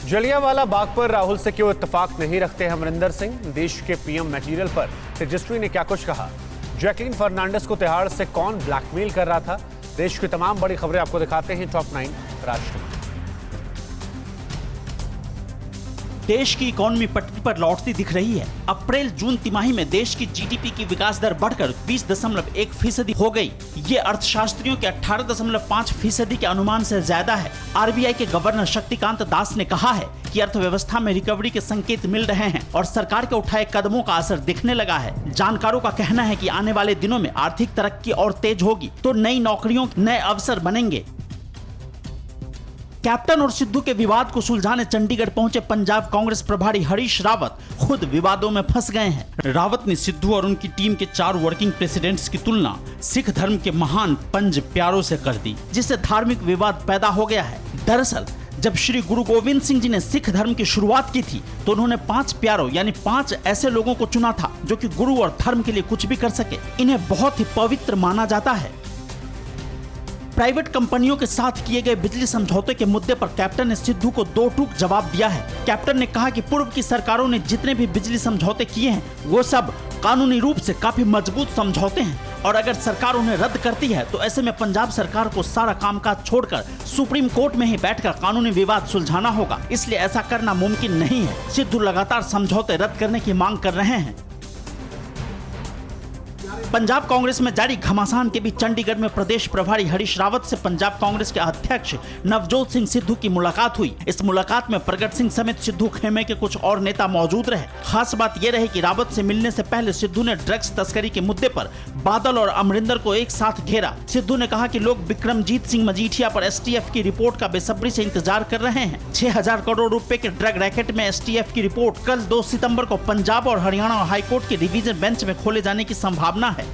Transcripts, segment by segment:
जलियांवाला बाग पर राहुल से क्यों इत्तेफाक नहीं रखते अमरिंदर सिंह? देश के पीएम मटेरियल पर तेजस्वी ने क्या कुछ कहा? जैकलीन फर्नांडिस को तिहाड़ से कौन ब्लैकमेल कर रहा था? देश की तमाम बड़ी खबरें आपको दिखाते हैं टॉप 9 राष्ट्र। देश की इकोनॉमी पटरी पर लौटती दिख रही है। अप्रैल जून तिमाही में देश की जीडीपी की विकास दर बढ़कर 20.1% हो गई। ये अर्थशास्त्रियों के 18.5% के अनुमान से ज्यादा है। आरबीआई के गवर्नर शक्तिकांत दास ने कहा है कि अर्थव्यवस्था में रिकवरी के संकेत मिल रहे हैं और सरकार के उठाए कदमों का असर दिखने लगा है। जानकारों का कहना है कि आने वाले दिनों में आर्थिक तरक्की और तेज होगी तो नई नौकरियों, नए अवसर बनेंगे। कैप्टन और सिद्धू के विवाद को सुलझाने चंडीगढ़ पहुंचे पंजाब कांग्रेस प्रभारी हरीश रावत खुद विवादों में फंस गए हैं। रावत ने सिद्धू और उनकी टीम के 4 वर्किंग प्रेसिडेंट्स की तुलना सिख धर्म के महान पंज प्यारों से कर दी, जिससे धार्मिक विवाद पैदा हो गया है। दरअसल जब श्री गुरु गोविंद सिंह जी ने सिख धर्म की शुरुआत की थी तो उन्होंने 5 प्यारों यानी 5 ऐसे लोगों को चुना था जो कि गुरु और धर्म के लिए कुछ भी कर सके। इन्हें बहुत ही पवित्र माना जाता है। प्राइवेट कंपनियों के साथ किए गए बिजली समझौते के मुद्दे पर कैप्टन ने सिद्धू को 2 टूक जवाब दिया है। कैप्टन ने कहा कि पूर्व की सरकारों ने जितने भी बिजली समझौते किए हैं वो सब कानूनी रूप से काफी मजबूत समझौते हैं और अगर सरकार उन्हें रद्द करती है तो ऐसे में पंजाब सरकार को सारा कामकाज छोड़कर सुप्रीम कोर्ट में ही बैठकर कानूनी विवाद सुलझाना होगा, इसलिए ऐसा करना मुमकिन नहीं है। सिद्धू लगातार समझौते रद्द करने की मांग कर रहे हैं। पंजाब कांग्रेस में जारी घमासान के बीच चंडीगढ़ में प्रदेश प्रभारी हरीश रावत से पंजाब कांग्रेस के अध्यक्ष नवजोत सिंह सिद्धू की मुलाकात हुई। इस मुलाकात में प्रगट सिंह समेत सिद्धू खेमे के कुछ और नेता मौजूद रहे। खास बात यह रही कि रावत से मिलने से पहले सिद्धू ने ड्रग्स तस्करी के मुद्दे पर बादल और अमरिंदर को एक साथ घेरा। सिद्धू ने कहा कि लोग बिक्रमजीत सिंह मजीठिया पर एसटीएफ की रिपोर्ट का बेसब्री से इंतजार कर रहे हैं। 6000 करोड़ रुपए के ड्रग रैकेट में एसटीएफ की रिपोर्ट कल 2 सितंबर को पंजाब और हरियाणा हाईकोर्ट के रिवीजन बेंच में खोले जाने की संभावना है।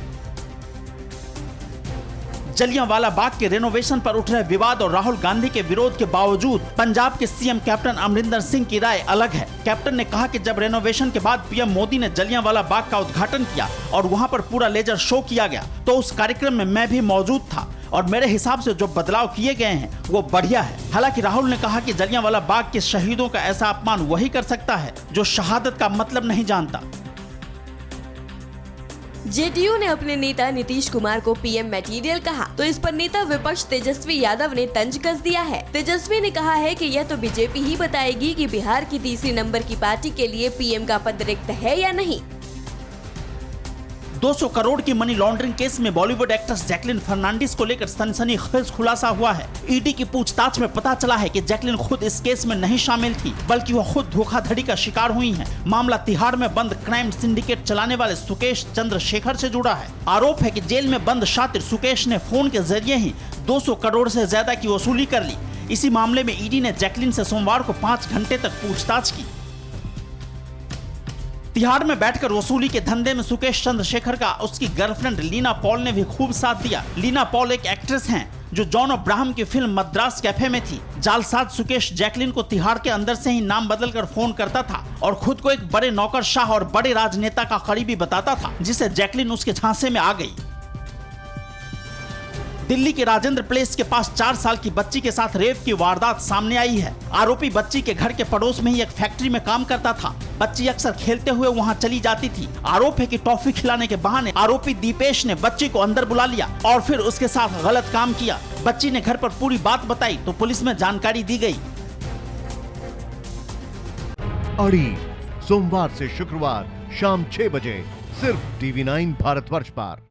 जलियांवाला बाग के रेनोवेशन पर उठ रहे विवाद और राहुल गांधी के विरोध के बावजूद पंजाब के सीएम कैप्टन अमरिंदर सिंह की राय अलग है। कैप्टन ने कहा कि जब रेनोवेशन के बाद पीएम मोदी ने जलियांवाला बाग का उद्घाटन किया और वहां पर पूरा लेजर शो किया गया तो उस कार्यक्रम में मैं भी मौजूद था और मेरे हिसाब से जो बदलाव किए गए हैं वो बढ़िया है। हालांकि राहुल ने कहा कि जलियांवाला बाग के शहीदों का ऐसा अपमान वही कर सकता है जो शहादत का मतलब नहीं जानता। जेडीयू ने अपने नेता नीतीश कुमार को पीएम मटेरियल कहा तो इस पर नेता विपक्ष तेजस्वी यादव ने तंज कस दिया है। तेजस्वी ने कहा है कि यह तो बीजेपी ही बताएगी कि बिहार की तीसरी नंबर की पार्टी के लिए पीएम का पद रिक्त है या नहीं। 200 करोड़ की मनी लॉन्ड्रिंग केस में बॉलीवुड एक्ट्रेस जैकलीन फर्नांडिस को लेकर सनसनीखेज खुलासा हुआ है। ईडी की पूछताछ में पता चला है कि जैकलीन खुद इस केस में नहीं शामिल थी बल्कि वह खुद धोखाधड़ी का शिकार हुई हैं। मामला तिहाड़ में बंद क्राइम सिंडिकेट चलाने वाले सुकेश चंद्रशेखर से जुड़ा है। आरोप है कि जेल में बंद शातिर सुकेश ने फोन के जरिए ही 200 करोड़ से ज्यादा की वसूली कर ली। इसी मामले में ईडी ने जैकलीन से सोमवार को 5 घंटे तक पूछताछ की। तिहाड़ में बैठकर वसूली के धंधे में सुकेश चंद्रशेखर का उसकी गर्लफ्रेंड लीना पॉल ने भी खूब साथ दिया। लीना पॉल एक एक्ट्रेस हैं जो जॉन अब्राहम की फिल्म मद्रास कैफे में थी। जालसाज सुकेश जैकलीन को तिहाड़ के अंदर से ही नाम बदलकर फोन करता था और खुद को एक बड़े नौकरशाह और बड़े राजनेता का करीबी बताता था, जिससे जैकलीन उसके झांसे में आ गई। दिल्ली के राजेंद्र प्लेस के पास 4 साल की बच्ची के साथ रेप की वारदात सामने आई है। आरोपी बच्ची के घर के पड़ोस में ही एक फैक्ट्री में काम करता था। बच्ची अक्सर खेलते हुए वहां चली जाती थी। आरोप है कि टॉफी खिलाने के बहाने आरोपी दीपेश ने बच्ची को अंदर बुला लिया और फिर उसके साथ गलत काम किया। बच्ची ने घर पर पूरी बात बताई तो पुलिस में जानकारी दी गई। अड़ी सोमवार से शुक्रवार शाम 6 बजे सिर्फ TV9 भारतवर्ष पर।